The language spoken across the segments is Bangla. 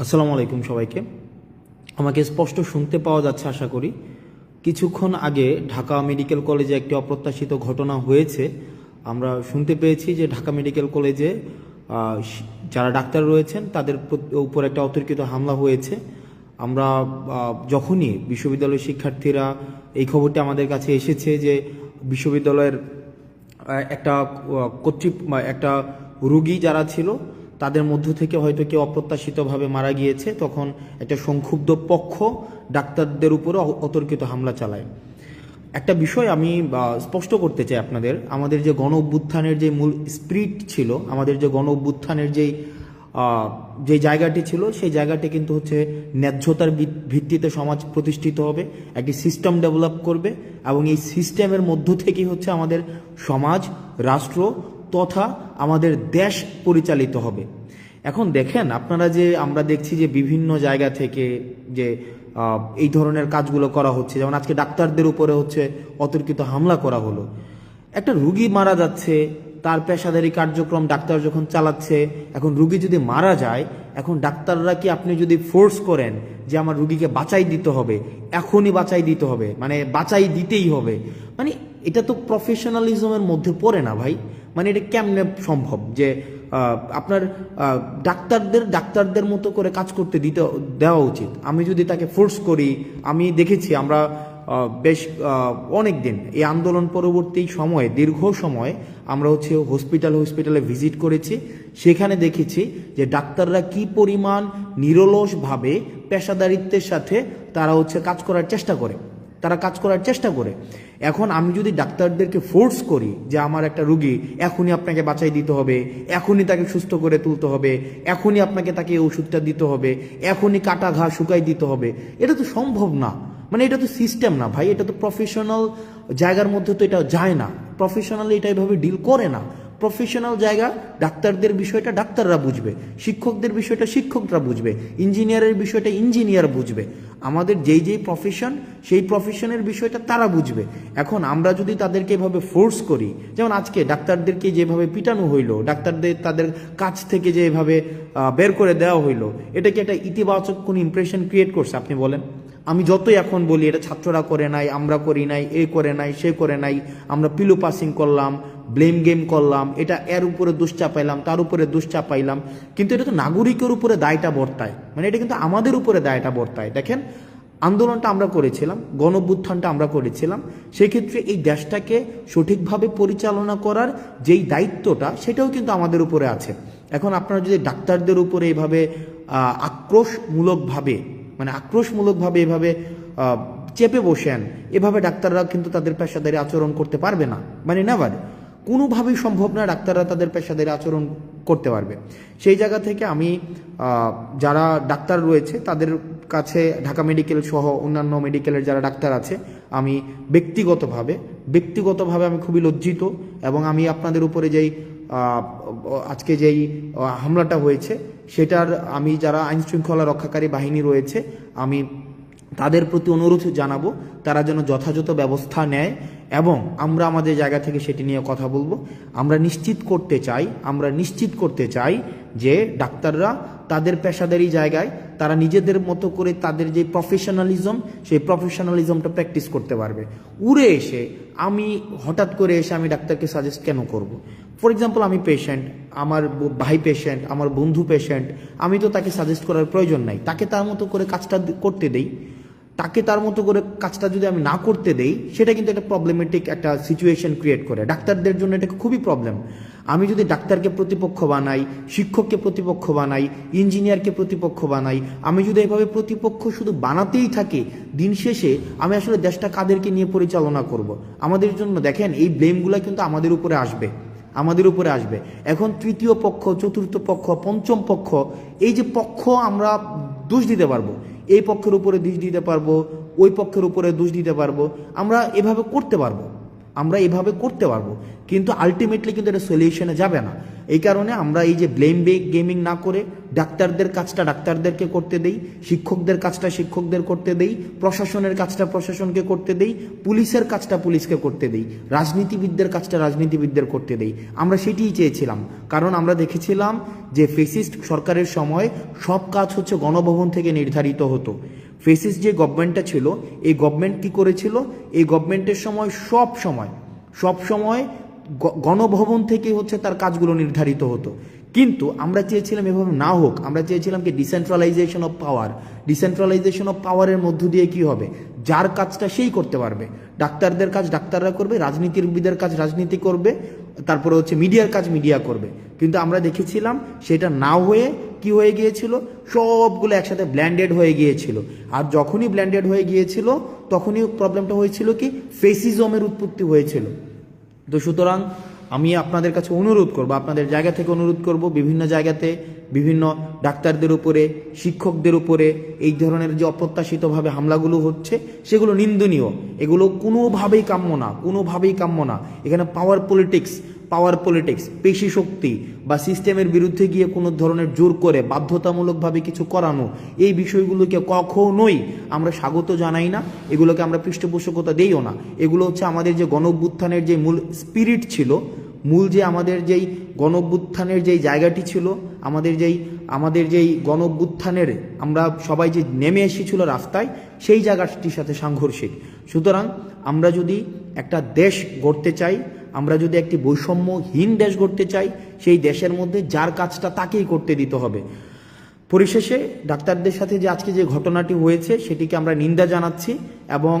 আসসালামু আলাইকুম সবাইকে। আমাকে স্পষ্ট শুনতে পাওয়া যাচ্ছে আশা করি। কিছুক্ষণ আগে ঢাকা মেডিকেল কলেজে একটি অপ্রত্যাশিত ঘটনা হয়েছে। আমরা শুনতে পেয়েছি যে ঢাকা মেডিকেল কলেজে যারা ডাক্তার রয়েছেন তাদের উপর একটা অতর্কিত হামলা হয়েছে। আমরা যখনই বিশ্ববিদ্যালয়ের শিক্ষার্থীরা এই খবরটি আমাদের কাছে এসেছে যে বিশ্ববিদ্যালয়ের একটা রোগী যারা ছিল তাদের মধ্য থেকে হয়তো কেউ অপ্রত্যাশিতভাবে মারা গিয়েছে, তখন একটা সংক্ষুব্ধ পক্ষ ডাক্তারদের উপরে অতর্কিত হামলা চালায়। একটা বিষয় আমি স্পষ্ট করতে চাই আপনাদের, আমাদের যে গণ অভ্যুত্থানের যে মূল স্পিরিট ছিল, আমাদের যে গণ অভ্যুত্থানের যে জায়গাটি ছিল, সেই জায়গাটি কিন্তু হচ্ছে ন্যায্যতার ভিত্তিতে সমাজ প্রতিষ্ঠিত হবে, একটি সিস্টেম ডেভেলপ করবে এবং এই সিস্টেমের মধ্য থেকেই হচ্ছে আমাদের সমাজ, রাষ্ট্র তথা আমাদের দেশ পরিচালিত হবে। এখন দেখেন আপনারা, যে আমরা দেখছি যে বিভিন্ন জায়গা থেকে যে এই ধরনের কাজগুলো করা হচ্ছে, যেমন আজকে ডাক্তারদের উপরে হচ্ছে অতর্কিত হামলা করা হলো। একটা রুগী মারা যাচ্ছে, তার পেশাদারি কার্যক্রম ডাক্তার যখন চালাচ্ছে, এখন রুগী যদি মারা যায়, এখন ডাক্তাররা কি আপনি যদি ফোর্স করেন যে আমার রুগীকে বাঁচাই দিতে হবে, এখনই বাঁচাই দিতে হবে, মানে বাঁচাই দিতেই হবে, মানে এটা তো প্রফেশনালিজমের মধ্যে পড়ে না ভাই। মানে এটা কেমনে সম্ভব যে আপনার ডাক্তারদের মতো করে কাজ করতে দেওয়া উচিত। আমি যদি তাকে ফোর্স করি, আমি দেখেছি আমরা বেশ অনেক দিন এই আন্দোলন পরবর্তী সময়ে, দীর্ঘ সময় আমরা হচ্ছে হসপিটালে ভিজিট করেছি। সেখানে দেখেছি যে ডাক্তাররা কি পরিমাণ নিরলসভাবে পেশাদারিত্বের সাথে তারা হচ্ছে কাজ করার চেষ্টা করে। এখন আমি যদি ডাক্তারদেরকে ফোর্স করি যে আমার একটা রুগী এখনই আপনাকে বাঁচাই দিতে হবে, এখনই তাকে সুস্থ করে তুলতে হবে, এখনই আপনাকে তাকে ওষুধটা দিতে হবে, এখনই কাটা ঘা শুকাই দিতে হবে, এটা তো সম্ভব না। মানে এটা তো সিস্টেম না ভাই, এটা তো প্রফেশনাল জায়গার মধ্যে তো এটা যায় না। প্রফেশনালি এটা এভাবে ডিল করে না। প্রফেশনাল জায়গা, ডাক্তারদের বিষয়টা ডাক্তাররা বুঝবে, শিক্ষকদের বিষয়টা শিক্ষকরা বুঝবে, ইঞ্জিনিয়ারের বিষয়টা ইঞ্জিনিয়ার বুঝবে, আমাদের যেই প্রফেশন সেই প্রফেশনের বিষয়টা তারা বুঝবে। এখন আমরা যদি তাদেরকে এভাবে ফোর্স করি, যেমন আজকে ডাক্তারদেরকে যেভাবে পিটানো হইলো, ডাক্তারদের তাদের কাছ থেকে যেভাবে বের করে দেওয়া হইলো, এটা কি একটা ইতিবাচক কোন ইমপ্রেশন ক্রিয়েট করছে আপনি বলেন? আমি যতই এখন বলি এটা ছাত্ররা করে নাই, আমরা করি নাই, এ করে নাই, সে করে নাই, আমরা পিলো পাসিং করলাম, ব্লেম গেম করলাম, এটা এর উপরে দোষ চাপাইলাম, তার উপরে দোষ চাপাইলাম, কিন্তু এটা তো নাগরিকের উপরে দায়টা বর্তায়। মানে এটা কিন্তু আমাদের উপরে দায়টা বর্তায়। দেখেন, আন্দোলনটা আমরা করেছিলাম, গণ অভ্যুত্থানটা আমরা করেছিলাম, সেক্ষেত্রে এই দেশটাকে সঠিকভাবে পরিচালনা করার যেই দায়িত্বটা, সেটাও কিন্তু আমাদের উপরে আছে। এখন আপনারা যদি ডাক্তারদের উপরে এইভাবে আক্রোশমূলকভাবে এভাবে চেপে বসেন, এভাবে ডাক্তাররা কিন্তু তাদের পেশাদারি আচরণ করতে পারবে না। মানে নেভার, কোনোভাবেই সম্ভব না ডাক্তাররা তাদের পেশাদারি আচরণ করতে পারবে। সেই জায়গা থেকে আমি যারা ডাক্তার রয়েছে তাদের কাছে, ঢাকা মেডিকেল সহ অন্যান্য মেডিকেলের যারা ডাক্তার আছে, আমি ব্যক্তিগতভাবে আমি খুবই লজ্জিত। এবং আমি আপনাদের উপরে আজকে যেই হামলাটা হয়েছে, সেটার আমি যারা আইনশৃঙ্খলা রক্ষাকারী বাহিনী রয়েছে, আমি তাদের প্রতি অনুরোধ জানাবো তারা যেন যথাযথ ব্যবস্থা নেয় এবং আমরা আমাদের জায়গা থেকে সেটি নিয়ে কথা বলবো। আমরা নিশ্চিত করতে চাই যে ডাক্তাররা তাদের পেশাদারি জায়গায় তারা নিজেদের মতো করে তাদের যে প্রফেশনালিজম, সেই প্রফেশনালিজমটা প্র্যাকটিস করতে পারবে। হঠাৎ করে এসে আমি ডাক্তারকে সাজেস্ট কেন করব? ফর এক্সাম্পল, আমি পেশেন্ট, আমার ভাই পেশেন্ট, আমার বন্ধু পেশেন্ট, আমি তো তাকে সাজেস্ট করার প্রয়োজন নাই। তাকে তার মতো করে কাজটা করতে দেই। তাকে তার মতো করে কাজটা যদি আমি না করতে দেই, সেটা কিন্তু একটা প্রবলেমেটিক একটা সিচুয়েশন ক্রিয়েট করে ডাক্তারদের জন্য। এটা খুবই প্রবলেম। আমি যদি ডাক্তারকে প্রতিপক্ষ বানাই, শিক্ষককে প্রতিপক্ষ বানাই, ইঞ্জিনিয়ারকে প্রতিপক্ষ বানাই, আমি যদি এভাবে প্রতিপক্ষ শুধু বানাতেই থাকি, দিন শেষে আমি আসলে দেশটা কাদেরকে নিয়ে পরিচালনা করব? আমাদের জন্য দেখেন, এই ব্লেমগুলো কিন্তু আমাদের উপরে আসবে। এখন তৃতীয় পক্ষ, চতুর্থ পক্ষ, পঞ্চম পক্ষ, এই যে পক্ষ আমরা দোষ দিতে পারবো, এই পক্ষের উপরে দোষ দিতে পারবো, ওই পক্ষের উপরে দোষ দিতে পারবো, আমরা এভাবে করতে পারবো। আমরা এভাবে করতে পারবো, কিন্তু আলটিমেটলি কিন্তু এটা সলিউশনে যাবে না। এই কারণে আমরা এই যে ব্লেম গেমিং না করে ডাক্তারদের কাজটা ডাক্তারদেরকে করতে দেই, শিক্ষকদের কাজটা শিক্ষকদের করতে দেই, প্রশাসনের কাজটা প্রশাসনকে করতে দেই, পুলিশের কাজটা পুলিশকে করতে দেই, রাজনীতিবিদদের কাজটা রাজনীতিবিদদের করতে দেই। আমরা সেটিই চেয়েছিলাম, কারণ আমরা দেখেছিলাম যে ফেসিস্ট সরকারের সময় সব কাজ হচ্ছে গণভবন থেকে নির্ধারিত হতো। ফেসিস্ট যে গভর্নমেন্টটা ছিল, এই গভর্নমেন্ট কি করেছিল, এই গভর্নমেন্টের সময় সব সময় গণভবন থেকে হচ্ছে তার কাজগুলো নির্ধারিত হতো। কিন্তু আমরা চেয়েছিলাম এভাবে না হোক, আমরা চেয়েছিলাম কি decentralisation of power. Decentralisation of পাওয়ারের মধ্য দিয়ে কি হবে, যার কাজটা সেই করতে পারবে। ডাক্তারদের কাজ ডাক্তাররা করবে, রাজনীতিবিদের কাজ রাজনীতি করবে, তারপরে হচ্ছে মিডিয়ার কাজ মিডিয়া করবে। কিন্তু আমরা দেখেছিলাম সেটা না হয়ে কি হয়ে গিয়েছিল, সবগুলো একসাথে ব্ল্যান্ডেড হয়ে গিয়েছিল। আর যখনই ব্ল্যান্ডেড হয়ে গিয়েছিল তখনই প্রবলেমটা হয়েছিল কি, ফেসিজমের উৎপত্তি হয়েছিল। তো সুতরাং আমি আপনাদের কাছে অনুরোধ করব, আপনাদের জায়গা থেকে অনুরোধ করব, বিভিন্ন জায়গাতে বিভিন্ন ডাক্তারদের উপরে, শিক্ষকদের উপরে এই ধরনের যে অপ্রত্যাশিতভাবে হামলাগুলো হচ্ছে সেগুলো নিন্দনীয়। এগুলো কোনোভাবেই কাম্য না। এখানে পাওয়ার পলিটিক্স, পেশি শক্তি বা সিস্টেমের বিরুদ্ধে গিয়ে কোনো ধরনের জোর করে বাধ্যতামূলকভাবে কিছু করানো, এই বিষয়গুলোকে কখনোই আমরা স্বাগত জানাই না, এগুলোকে আমরা পৃষ্ঠপোষকতা দেইও না। এগুলো হচ্ছে আমাদের যে গণঅভ্যুত্থানের যে মূল স্পিরিট ছিল, আমাদের যেই গণঅভ্যুত্থানের যেই জায়গাটি ছিল, আমাদের যেই গণঅভ্যুত্থানের আমরা সবাই যে নেমে এসেছিল রাস্তায়, সেই জায়গাটির সাথে সাংঘর্ষিক। সুতরাং আমরা যদি একটা দেশ গড়তে চাই, আমরা যদি একটি বৈষম্যহীন দেশ গড়তে চাই, সেই দেশের মধ্যে যার কাজটা তাকেই করতে দিতে হবে। পরিশেষে ডাক্তারদের সাথে যে আজকে যে ঘটনাটি হয়েছে সেটিকে আমরা নিন্দা জানাচ্ছি এবং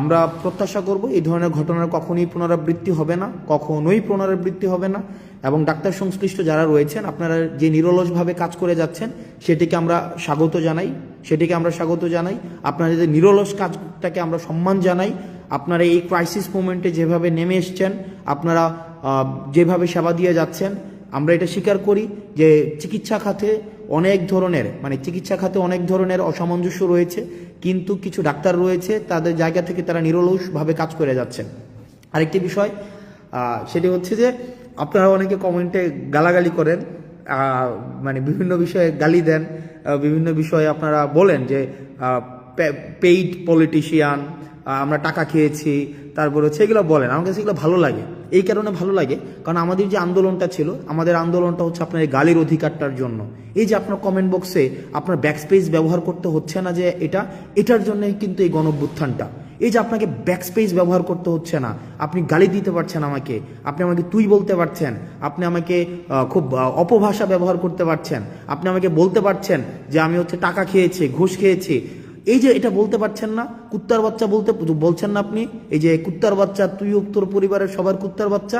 আমরা প্রত্যাশা করব এই ধরনের ঘটনার কখনোই পুনরাবৃত্তি হবে না। এবং ডাক্তার সংশ্লিষ্ট যারা রয়েছেন, আপনারা যে নিরলসভাবে কাজ করে যাচ্ছেন সেটিকে আমরা স্বাগত জানাই। আপনারা যে নিরলস কাজটাকে আমরা সম্মান জানাই। আপনারা এই ক্রাইসিস মোমেন্টে যেভাবে নেমে এসছেন, আপনারা যেভাবে সেবা দিয়ে যাচ্ছেন, আমরা এটা স্বীকার করি যে চিকিৎসা খাতে অনেক ধরনের অসামঞ্জস্য রয়েছে, কিন্তু কিছু ডাক্তার রয়েছে তাদের জায়গা থেকে তারা নিরলসভাবে কাজ করে যাচ্ছেন। আরেকটি বিষয় সেটি হচ্ছে যে আপনারা অনেকে কমেন্টে গালাগালি করেন, বিভিন্ন বিষয়ে গালি দেন, বিভিন্ন বিষয়ে আপনারা বলেন যে পেইড পলিটিশিয়ান, আমরা টাকা খেয়েছি, তারপরে সেগুলো বলেন। আমার কাছে সেগুলো ভালো লাগে, এই কারণে ভালো লাগে কারণ আমাদের যে আন্দোলনটা ছিল, আমাদের আন্দোলনটা হচ্ছে আপনার এই গালির অধিকারটার জন্য। এই যে আপনার কমেন্ট বক্সে আপনার ব্যাকস্পেস ব্যবহার করতে হচ্ছে না, যে এটার জন্যই কিন্তু এই গণঅভ্যুত্থানটা। এই যে আপনাকে ব্যাকস্পেস ব্যবহার করতে হচ্ছে না, আপনি গালি দিতে পারছেন আমাকে, আপনি আমাকে তুই বলতে পারছেন, আপনি আমাকে খুব অপভাষা ব্যবহার করতে পারছেন, আপনি আমাকে বলতে পারছেন যে আমি হচ্ছে টাকা খেয়েছি, ঘুষ খেয়েছি। এই যে এটা বলতে পারছেন না, কুত্তার বাচ্চা বলছেন না আপনি, এই যে কুত্তার বাচ্চা, তুই তোর পরিবারের সবার কুত্তার বাচ্চা,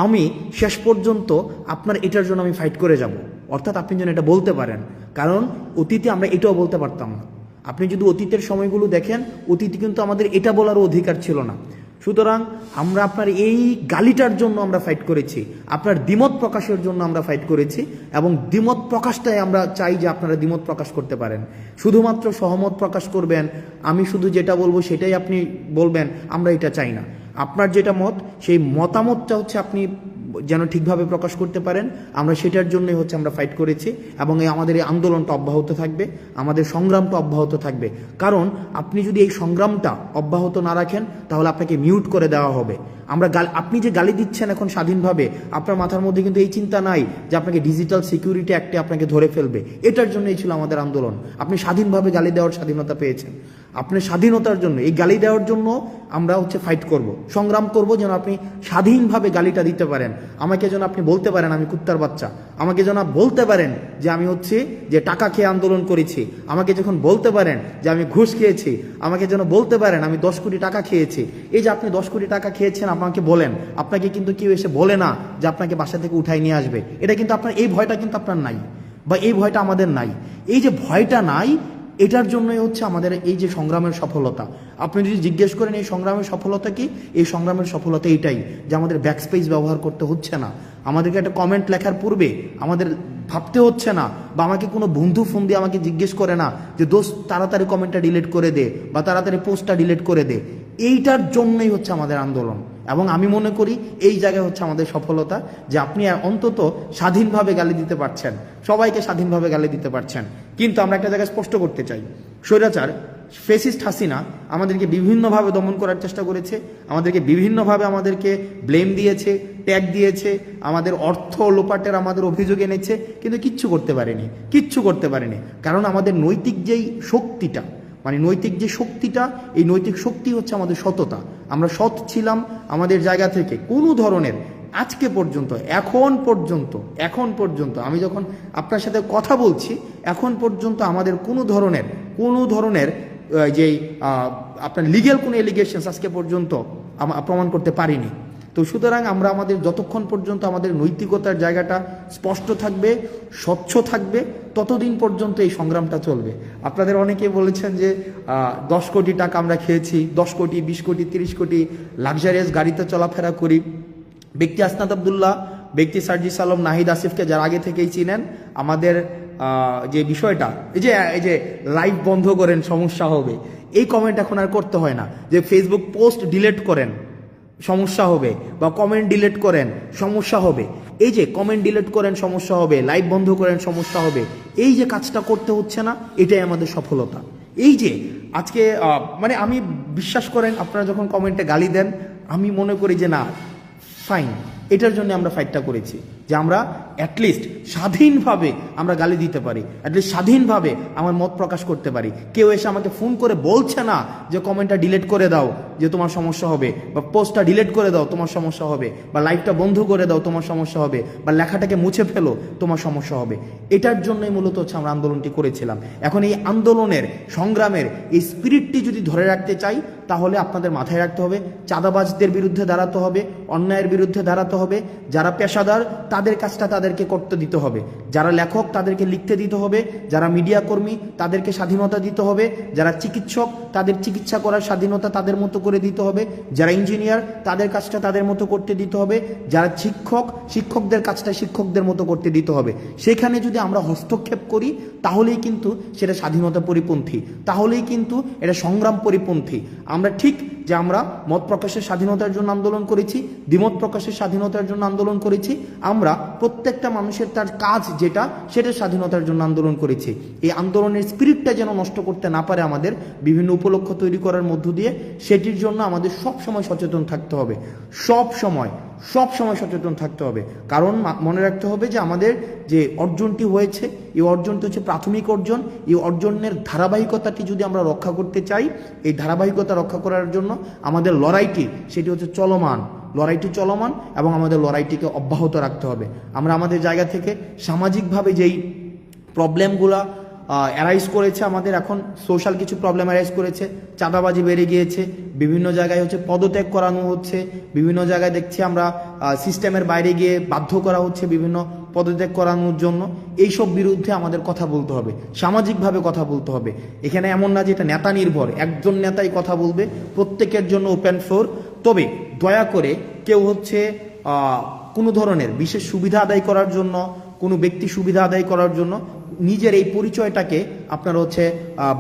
আমি শেষ পর্যন্ত আপনার এটার জন্য আমি ফাইট করে যাব। অর্থাৎ আপনি যেন এটা বলতে পারেন, কারণ অতীতে আমরা এটাও বলতে পারতাম না। আপনি যদি অতীতের সময়গুলো দেখেন, অতীতে কিন্তু আমাদের এটা বলারও অধিকার ছিল না। সুতরাং আমরা আপনার এই গালিটার জন্য আমরা ফাইট করেছি, আপনার দ্বিমত প্রকাশের জন্য আমরা ফাইট করেছি, এবং দ্বিমত প্রকাশটাই আমরা চাই যে আপনারা দ্বিমত প্রকাশ করতে পারেন। শুধুমাত্র সহমত প্রকাশ করবেন, আমি শুধু যেটা বলবো সেটাই আপনি বলবেন, আমরা এটা চাই না। আপনার যেটা মত, সেই মতামতটা হচ্ছে আপনি যেন ঠিকভাবে প্রকাশ করতে পারেন, আমরা সেটার জন্যই হচ্ছে আমরা ফাইট করেছি। এবং আমাদের এই আন্দোলনটা অব্যাহত থাকবে, আমাদের সংগ্রামটা অব্যাহত থাকবে। কারণ আপনি যদি এই সংগ্রামটা অব্যাহত না রাখেন তাহলে আপনাকে মিউট করে দেওয়া হবে। আপনি যে গালি দিচ্ছেন এখন স্বাধীনভাবে, আপনার মাথার মধ্যে কিন্তু এই চিন্তা নাই যে আপনাকে ডিজিটাল সিকিউরিটি অ্যাক্টে আপনাকে ধরে ফেলবে। এটার জন্যই ছিল আমাদের আন্দোলন। আপনি স্বাধীনভাবে গালি দেওয়ার স্বাধীনতা পেয়েছেন, আপনার স্বাধীনতার জন্য এই গালি দেওয়ার জন্য আমরা হচ্ছে ফাইট করব, সংগ্রাম করব, যেন আপনি স্বাধীনভাবে গালিটা দিতে পারেন। আমাকে যেন আপনি বলতে পারেন আমি কুত্তার বাচ্চা, আমাকে যেন বলতে পারেন যে আমি হচ্ছে যে টাকা খেয়ে আন্দোলন করেছি, আমাকে যখন বলতে পারেন যে আমি ঘুষ খেয়েছি, আমাকে যেন বলতে পারেন আমি 10 কোটি টাকা খেয়েছি। এই যে আপনি 10 কোটি টাকা খেয়েছেন আমাকে বলেন, আপনাকে কিন্তু কেউ এসে বলে না যে আপনাকে বাসা থেকে উঠাই নিয়ে আসবে। এটা কিন্তু আপনার, এই ভয়টা কিন্তু আপনার নাই, বা এই ভয়টা আমাদের নাই। এই যে ভয়টা নাই, এটার জন্যই হচ্ছে আমাদের এই যে সংগ্রামের সফলতা। আপনি যদি জিজ্ঞেস করেন এই সংগ্রামের সফলতা কি, এই সংগ্রামের সফলতা এইটাই যে আমাদের ব্যাকস্পেস ব্যবহার করতে হচ্ছে না, আমাদেরকে একটা কমেন্ট লেখার পূর্বে আমাদের ভাবতে হচ্ছে না, বা আমাকে কোনো বন্ধু ফোন দিয়ে আমাকে জিজ্ঞেস করে না যে দোস্ত তাড়াতাড়ি কমেন্টটা ডিলিট করে দে বা তাড়াতাড়ি পোস্টটা ডিলিট করে দে। এইটার জন্যই হচ্ছে আমাদের আন্দোলন। এবং আমি মনে করি এই জায়গায় হচ্ছে আমাদের সফলতা, যে আপনি অন্তত স্বাধীনভাবে গালি দিতে পারছেন, সবাইকে স্বাধীনভাবে গালি দিতে পারছেন। কিন্তু আমরা একটা জায়গায় স্পষ্ট করতে চাই, স্বৈরাচার ফেসিস্ট হাসিনা আমাদেরকে বিভিন্নভাবে দমন করার চেষ্টা করেছে, আমাদেরকে বিভিন্নভাবে আমাদেরকে ব্লেম দিয়েছে, ট্যাগ দিয়েছে, আমাদের অর্থ লোপাটের আমাদের অভিযোগ এনেছে, কিন্তু কিচ্ছু করতে পারেনি। কারণ আমাদের নৈতিক যেই শক্তিটা, মানে নৈতিক যে শক্তিটা, এই নৈতিক শক্তি হচ্ছে আমাদের সততা। আমরা সৎ ছিলাম আমাদের জায়গা থেকে। কোনো ধরনের আজকে পর্যন্ত, এখন পর্যন্ত আমি যখন আপনার সাথে কথা বলছি, এখন পর্যন্ত আমাদের কোনো ধরনের যেই আপনার লিগ্যাল কোনো এলিগেশনস আজকে পর্যন্ত প্রমাণ করতে পারিনি। তো সুতরাং আমরা আমাদের যতক্ষণ পর্যন্ত আমাদের নৈতিকতার জায়গাটা স্পষ্ট থাকবে, স্বচ্ছ থাকবে, ততদিন পর্যন্ত এই সংগ্রামটা চলবে। আপনাদের অনেকে বলেছেন যে 10 কোটি টাকা আমরা খেয়েছি, 10 কোটি 20 কোটি 30 কোটি লাক্সারিয়াস গাড়িতে চলাফেরা করি। ব্যক্তি আসনাদ আবদুল্লাহ, ব্যক্তি সার্জিস আলম, নাহিদ আসিফকে যারা আগে থেকেই চিনেন, আমাদের যে বিষয়টা, এই যে লাইভ বন্ধ করেন সমস্যা হবে, এই কমেন্ট এখন আর করতে হয় না। যে ফেসবুক পোস্ট ডিলিট করেন সমস্যা হবে, বা কমেন্ট ডিলিট করেন সমস্যা হবে, এই যে কমেন্ট ডিলিট করেন সমস্যা হবে, লাইভ বন্ধ করেন সমস্যা হবে, এই যে কাজটা করতে হচ্ছে না, এটাই আমাদের সফলতা। এই যে আজকে মানে আমি বিশ্বাস করেন, আপনারা যখন কমেন্টে গালি দেন, আমি মনে করি যে না, ফাইন, এটার জন্য আমরা ফাইটটা করেছি, যে আমরা অ্যাটলিস্ট স্বাধীনভাবে আমরা গালি দিতে পারি, অ্যাটলিস্ট স্বাধীনভাবে আমার মত প্রকাশ করতে পারি। কেউ এসে আমাকে ফোন করে বলছে না যে কমেন্টটা ডিলিট করে দাও, যে তোমার সমস্যা হবে, বা পোস্টটা ডিলিট করে দাও, তোমার সমস্যা হবে, বা লাইভটা বন্ধ করে দাও, তোমার সমস্যা হবে, বা লেখাটাকে মুছে ফেলো, তোমার সমস্যা হবে। এটার জন্যই মূলত হচ্ছে আমরা আন্দোলনটি করেছিলাম। এখন এই আন্দোলনের, সংগ্রামের এই স্পিরিটটি যদি ধরে রাখতে চাই, তাহলে আপনাদের মাথায় রাখতে হবে, চাঁদাবাজদের বিরুদ্ধে দাঁড়াতে হবে, অন্যায়ের বিরুদ্ধে দাঁড়াতে হবে, যারা পেশাদার তাদের কাজটা তাদেরকে করতে দিতে হবে, যারা লেখক তাদেরকে লিখতে দিতে হবে, যারা মিডিয়া কর্মী তাদেরকে স্বাধীনতা দিতে হবে, যারা চিকিৎসক তাদের চিকিৎসা করার স্বাধীনতা তাদের মতো করে দিতে হবে, যারা ইঞ্জিনিয়ার তাদের কাজটা তাদের মতো করতে দিতে হবে, যারা শিক্ষকদের কাজটা শিক্ষকদের মতো করতে দিতে হবে। সেখানে যদি আমরা হস্তক্ষেপ করি, তাহলেই কিন্তু সেটা স্বাধীনতা পরিপন্থী, তাহলেই কিন্তু এটা সংগ্রাম পরিপন্থী। আমরা ঠিক যে আমরা মত প্রকাশের স্বাধীনতার জন্য আন্দোলন করেছি, দ্বিমত প্রকাশের স্বাধীনতার জন্য আন্দোলন করেছি, আমরা প্রত্যেকটা মানুষের তার কাজ যেটা, সেটা স্বাধীনতার জন্য আন্দোলন করেছি। এই আন্দোলনের স্পিরিটটা যেন নষ্ট করতে না পারে আমাদের বিভিন্ন উপলক্ষ তৈরি করার মধ্য দিয়ে, সেটির জন্য আমাদের সব সময় সচেতন থাকতে হবে, সব সময় সচেতন থাকতে হবে। কারণ মনে রাখতে হবে যে আমাদের যে অর্জনটি হয়েছে, এই অর্জনটি হচ্ছে প্রাথমিক অর্জন। এই অর্জনের ধারাবাহিকতাটি যদি আমরা রক্ষা করতে চাই, এই ধারাবাহিকতা রক্ষা করার জন্য আমাদের লড়াইটি, সেটি হচ্ছে লড়াইটি চলমান, এবং আমাদের লড়াইটিকে অব্যাহত রাখতে হবে। আমরা আমাদের জায়গা থেকে সামাজিকভাবে যেই প্রবলেমগুলা অ্যারাইজ করেছে, আমাদের এখন সোশ্যাল কিছু প্রবলেম অ্যারাইজ করেছে, চাঁদাবাজি বেড়ে গিয়েছে, বিভিন্ন জায়গায় হচ্ছে পদত্যাগ করানো হচ্ছে, বিভিন্ন জায়গায় দেখছি আমরা সিস্টেমের বাইরে গিয়ে বাধ্য করা হচ্ছে বিভিন্ন পদত্যাগ করানোর জন্য। এইসব বিরুদ্ধে আমাদের কথা বলতে হবে, সামাজিকভাবে কথা বলতে হবে। এখানে এমন না যে এটা নেতা নির্ভর, একজন নেতাই কথা বলবে, প্রত্যেকের জন্য ওপেন ফ্লোর। তবে দয়া করে কেউ হচ্ছে কোনো ধরনের বিশেষ সুবিধা আদায় করার জন্য, কোনো ব্যক্তি সুবিধা আদায় করার জন্য নিজের এই পরিচয়টাকে আপনারা হচ্ছে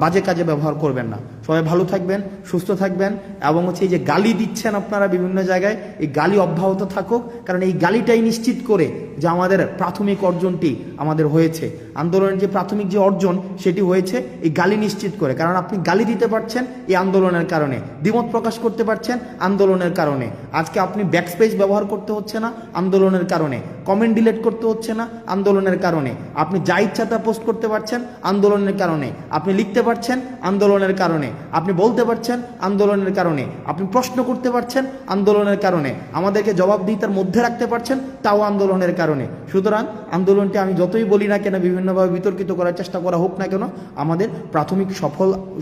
বাজে কাজে ব্যবহার করবেন না। সবাই ভালো থাকবেন, সুস্থ থাকবেন, এবং হচ্ছে এই যে গালি দিচ্ছেন আপনারা বিভিন্ন জায়গায়, এই গালি অব্যাহত থাকুক। কারণ এই গালিটাই নিশ্চিত করে যে আমাদের প্রাথমিক অর্জনটি আমাদের হয়েছে, আন্দোলনের যে প্রাথমিক যে অর্জন সেটি হয়েছে এই গালি নিশ্চিত করে। কারণ আপনি গালি দিতে পারছেন এই আন্দোলনের কারণে, দ্বিমত প্রকাশ করতে পারছেন আন্দোলনের কারণে। আজকে আপনি ব্যাকস্পেস ব্যবহার করতে হচ্ছে না আন্দোলনের কারণে, কমেন্ট ডিলিট করতে হচ্ছে না আন্দোলনের কারণে, আপনি যা ইচ্ছা তা পোস্ট করতে পারছেন আন্দোলনের কারণে, আপনি লিখতে পারছেন আন্দোলনের কারণে, আপনি বলতে পারছেন আন্দোলনের কারণে, আপনি প্রশ্ন করতে পারছেন আন্দোলনের কারণে, আমাদেরকে জবাবদিহিতার মধ্যে রাখতে পারছেন তাও আন্দোলনের কারণে। সুতরাং আন্দোলনটি আমি যতই বলি না কেন, বিভিন্নভাবে বিতর্কিত করার চেষ্টা করা হোক না কেন, আমাদের প্রাথমিক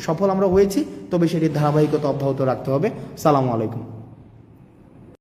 সফল আমরা হয়েছি, তবে সেটির ধারাবাহিকতা অব্যাহত রাখতে হবে। সালামু আলাইকুম।